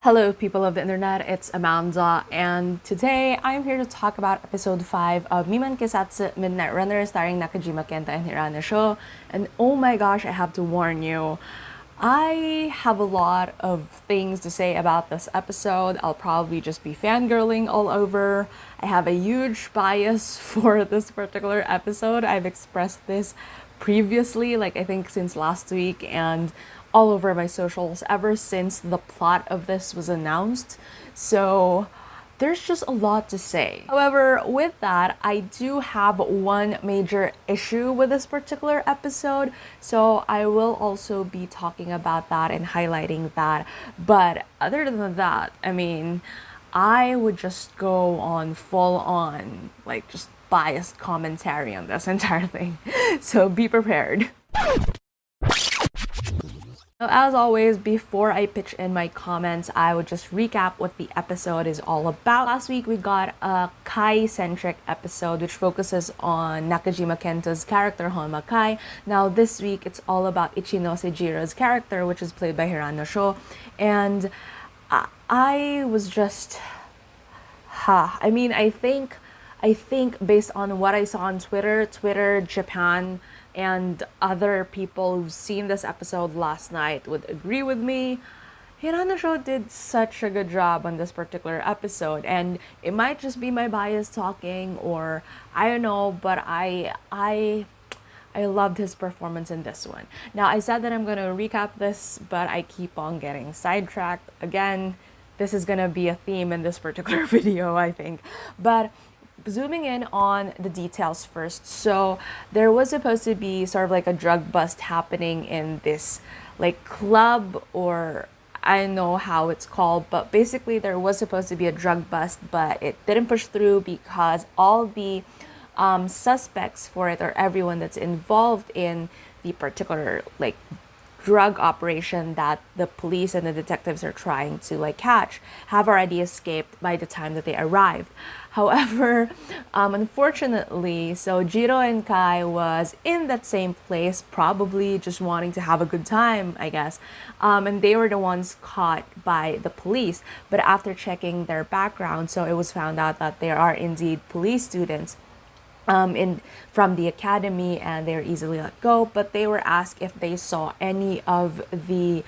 Hello, people of the internet, it's Amanda, and today I'm here to talk about episode 5 of Miman Keisatsu Midnight Runner starring Nakajima, Kento, and Hirano show. And oh my gosh, I have to warn you, I have a lot of things to say about this episode. I'll probably just be fangirling all over. I have a huge bias for this particular episode. I've expressed this previously, like I think since last week, and all over my socials ever since the plot of this was announced. So there's just a lot to say. However, with that, I do have one major issue with this particular episode. So I will also be talking about that and highlighting that. But other than that, I would just go on full on, like just biased commentary on this entire thing. So be prepared. As always, before I pitch in my comments, I would just recap what the episode is all about. Last week, we got a Kai-centric episode which focuses on Nakajima Kento's character, Honma Kai. Now, this week, it's all about Ichinose Jiro's character, which is played by Hirano. And I was just... I think based on what I saw on Twitter, Japan, and other people who've seen this episode last night would agree with me. Hirano did such a good job on this particular episode, and it might just be my bias talking, or I don't know, but I loved his performance in this one. Now, I said that I'm going to recap this, but I keep on getting sidetracked. Again, this is going to be a theme in this particular video, I think. But zooming in on the details first. So there was supposed to be sort of like a drug bust happening in this like club, or I don't know how it's called, but basically there was supposed to be a drug bust, but it didn't push through because all the suspects for it, or everyone that's involved in the particular like drug operation that the police and the detectives are trying to like catch, have already escaped by the time that they arrived. However, unfortunately, so Jiro and Kai was in that same place, probably just wanting to have a good time, I guess. And they were the ones caught by the police. But after checking their background, so it was found out that they are indeed police students from the academy, and they were easily let go. But they were asked if they saw any of the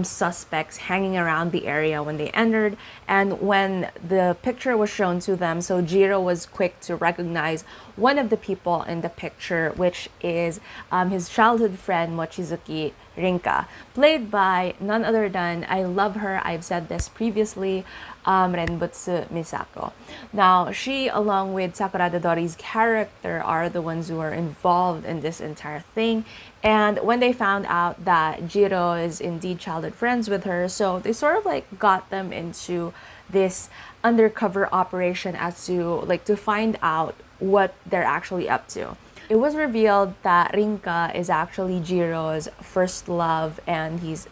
suspects hanging around the area when they entered, and when the picture was shown to them, so Jiro was quick to recognize one of the people in the picture, which is his childhood friend Mochizuki Rinka, played by none other than, I love her, I've said this previously, Renbutsu Misako. Now, she, along with Sakurada Dori's character, are the ones who are involved in this entire thing. And when they found out that Jiro is indeed childhood friends with her, so they sort of like got them into this undercover operation as to like to find out what they're actually up to. It was revealed that Rinka is actually Jiro's first love, and he's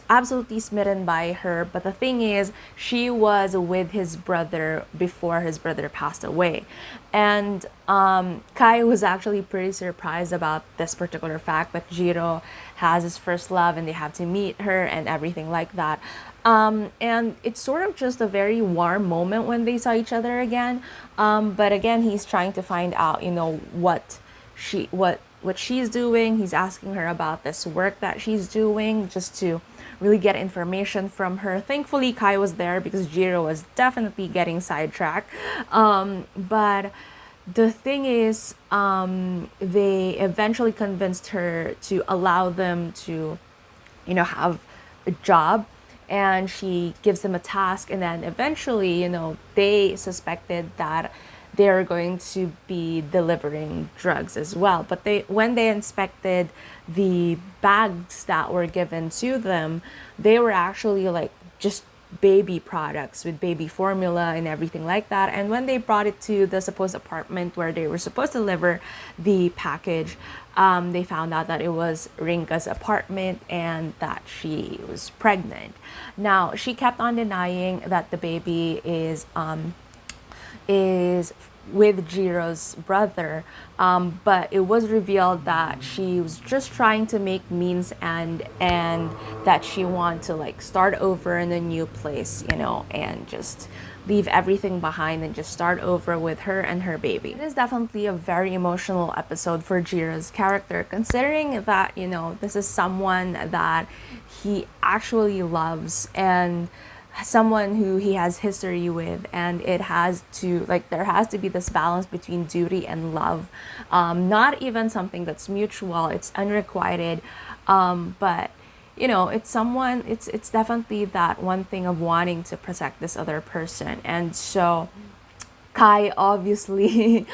absolutely smitten by her. But the thing is, she was with his brother before his brother passed away. And Kai was actually pretty surprised about this particular fact, that Jiro has his first love and they have to meet her and everything like that. And it's sort of just a very warm moment when they saw each other again. But again, he's trying to find out, what she's doing. He's asking her about this work that she's doing, just to really get information from her. Thankfully, Kai was there because Jiro was definitely getting sidetracked. But the thing is, they eventually convinced her to allow them to, have a job. And she gives them a task, and then eventually, they suspected that they're going to be delivering drugs as well. But when they inspected the bags that were given to them, they were actually like just baby products with baby formula and everything like that. And when they brought it to the supposed apartment where they were supposed to deliver the package, they found out that it was Rinka's apartment and that she was pregnant. Now, she kept on denying that the baby is with Jiro's brother, but it was revealed that she was just trying to make means and that she wanted to like start over in a new place, you know, and just leave everything behind and just start over with her and her baby. It is definitely a very emotional episode for Jiro's character, considering that, you know, this is someone that he actually loves and someone who he has history with, and it has to like there has to be this balance between duty and love, not even something that's mutual, it's unrequited, but you know, it's someone, it's definitely that one thing of wanting to protect this other person. And so Kai obviously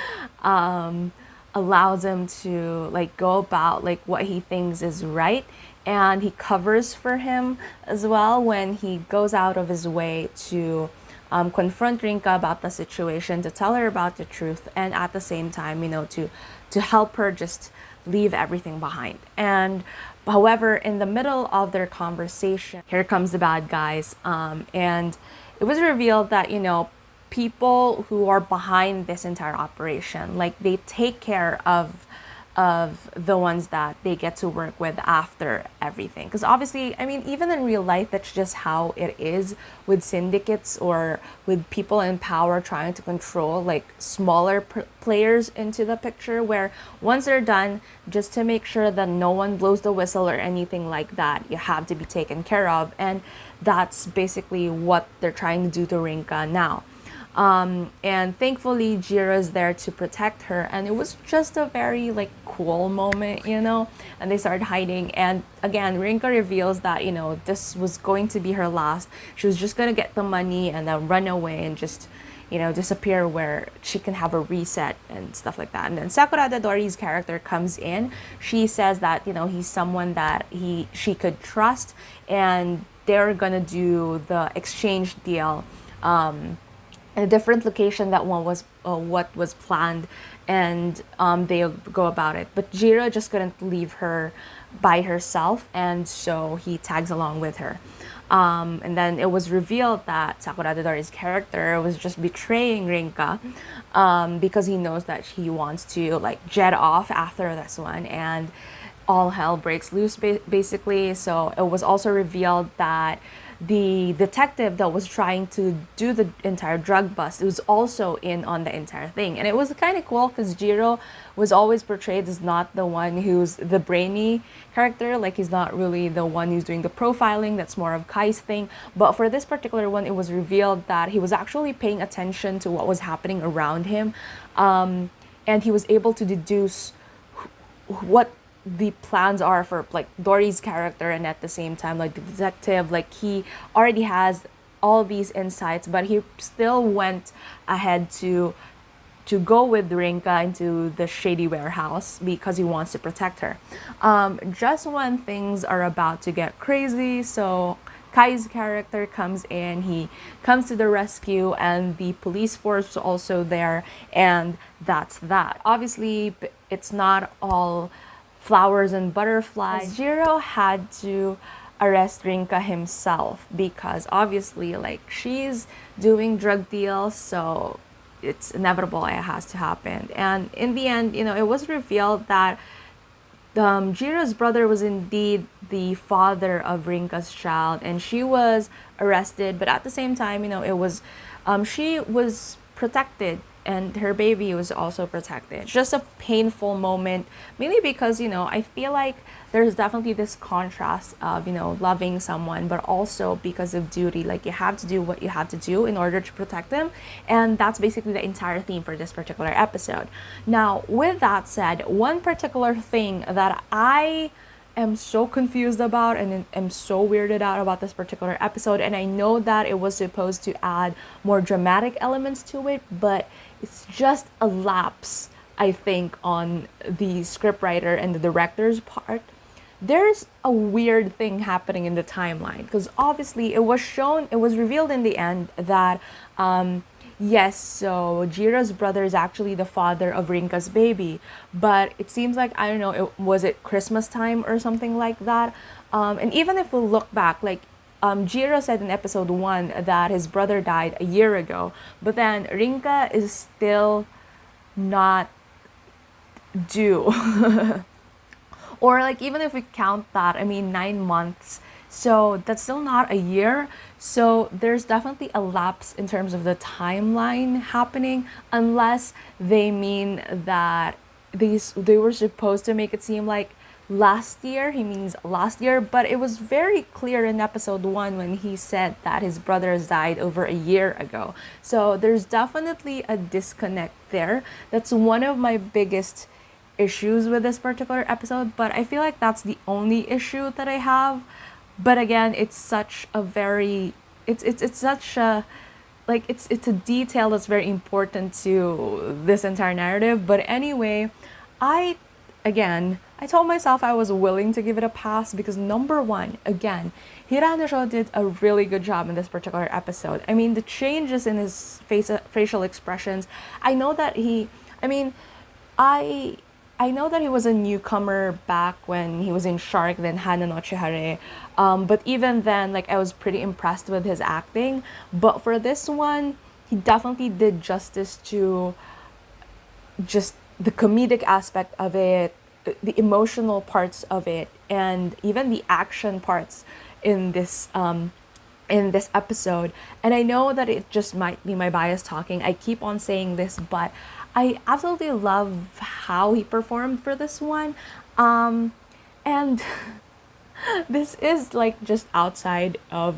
allows him to like go about like what he thinks is right, and he covers for him as well when he goes out of his way to confront Rinka about the situation, to tell her about the truth, and at the same time, you know, to help her just leave everything behind. And however, in the middle of their conversation, here comes the bad guys, and it was revealed that, you know, people who are behind this entire operation, like they take care of the ones that they get to work with after everything. Because obviously, I mean, even in real life, that's just how it is with syndicates or with people in power trying to control like smaller players into the picture, where once they're done, just to make sure that no one blows the whistle or anything like that, you have to be taken care of. And that's basically what they're trying to do to Rinka now. And thankfully Jiro is there to protect her, and it was just a very like cool moment, you know. And they started hiding, and again Rinka reveals that, you know, this was going to be her last. She was just gonna get the money and then run away and just, you know, disappear where she can have a reset and stuff like that. And then Sakurada Dori's character comes in. She says that, you know, he's someone that she could trust, and they're gonna do the exchange deal in a different location that one was what was planned, and they go about it. But Jiro just couldn't leave her by herself, and so he tags along with her. And then it was revealed that Sakurada Dori's character was just betraying Rinka because he knows that he wants to like jet off after this one, and all hell breaks loose basically. So it was also revealed that the detective that was trying to do the entire drug bust, it was also in on the entire thing. And it was kind of cool because Jiro was always portrayed as not the one who's the brainy character, like he's not really the one who's doing the profiling, that's more of Kai's thing. But for this particular one, it was revealed that he was actually paying attention to what was happening around him, and he was able to deduce what the plans are for like Dori's character, and at the same time like the detective, like he already has all these insights, but he still went ahead to go with Rinka into the shady warehouse because he wants to protect her. Just when things are about to get crazy, so Kai's character comes in, he comes to the rescue, and the police force is also there, and that's that. Obviously, it's not all flowers and butterflies. Jiro had to arrest Rinka himself because obviously like she's doing drug deals, so it's inevitable it has to happen. And in the end, you know, it was revealed that Jiro's brother was indeed the father of Rinka's child, and she was arrested, but at the same time, you know, it was she was protected and her baby was also protected. It's just a painful moment, mainly because, you know, I feel like there's definitely this contrast of, you know, loving someone, but also because of duty. Like you have to do what you have to do in order to protect them. And that's basically the entire theme for this particular episode. Now, with that said, one particular thing that I am so confused about and am so weirded out about this particular episode, and I know that it was supposed to add more dramatic elements to it, but it's just a lapse, I think, on the scriptwriter and the director's part. There's a weird thing happening in the timeline because obviously it was revealed in the end that yes, so Jiro's brother is actually the father of Rinka's baby, but it seems like, I don't know, was it Christmas time or something like that? And even if we look back, like Jiro said in episode 1 that his brother died a year ago, but then Rinka is still not do. Or like even if we count that, I mean 9 months, so that's still not a year. So there's definitely a lapse in terms of the timeline happening, unless they mean that they were supposed to make it seem like last year, he means last year, but it was very clear in episode 1 when he said that his brothers died over a year ago. So there's definitely a disconnect there. That's one of my biggest issues with this particular episode, but I feel like that's the only issue that I have. But again, it's such a very it's such a like it's a detail that's very important to this entire narrative. But anyway, I told myself I was willing to give it a pass because number one, again, Hirano did a really good job in this particular episode. I mean, the changes in his facial expressions. I know that I know that he was a newcomer back when he was in Shark, then Hana no Chihare. But even then, like, I was pretty impressed with his acting. But for this one, he definitely did justice to just the comedic aspect of it, the emotional parts of it, and even the action parts in this episode. And I know that it just might be my bias talking. I keep on saying this, but I absolutely love how he performed for this one. And this is like just outside of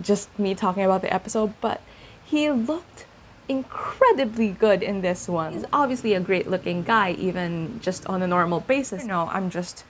just me talking about the episode, but he looked incredibly good in this one. He's obviously a great looking guy, even just on a normal basis. No, I'm just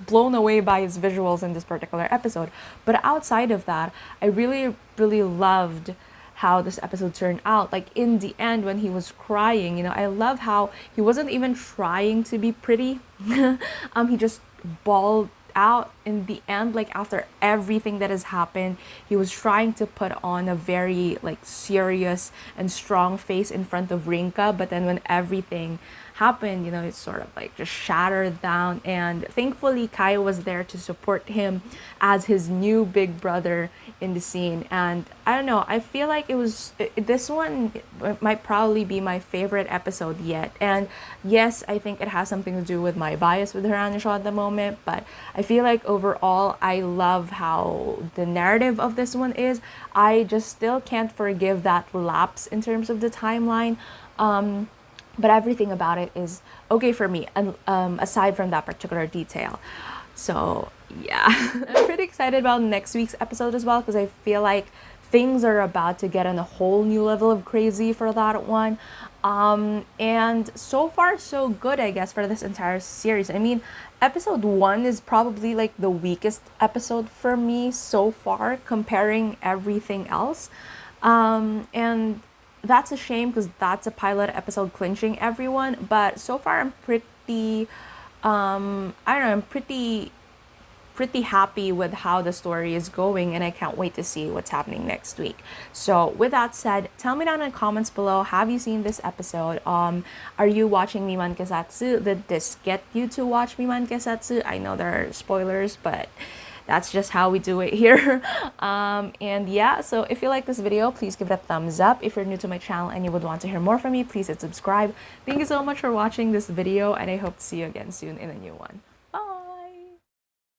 blown away by his visuals in this particular episode. But outside of that, I really, really loved how this episode turned out. Like in the end when he was crying, I love how he wasn't even trying to be pretty. He just bawled out in the end, like after everything that has happened. He was trying to put on a very like serious and strong face in front of Rinka, but then when everything happened, it sort of like just shattered down. And thankfully Kai was there to support him as his new big brother in the scene. And I don't know, I feel like this one might probably be my favorite episode yet. And yes, I think it has something to do with my bias with Hirano at the moment, but I feel like overall I love how the narrative of this one is. I just still can't forgive that lapse in terms of the timeline. But everything about it is okay for me, and aside from that particular detail. So yeah, I'm pretty excited about next week's episode as well, because I feel like things are about to get on a whole new level of crazy for that one. And so far so good, I guess, for this entire series. I mean, episode 1 is probably like the weakest episode for me so far, comparing everything else. And that's a shame because that's a pilot episode clinching everyone. But so far I'm pretty, I'm pretty happy with how the story is going, and I can't wait to see what's happening next week. So with that said, tell me down in the comments below, have you seen this episode? Are you watching Miman Keisatsu? Did this get you to watch Miman Keisatsu? I know there are spoilers, but that's just how we do it here. And yeah, so if you like this video, please give it a thumbs up. If you're new to my channel and you would want to hear more from me, please hit subscribe. Thank you so much for watching this video, and I hope to see you again soon in a new one.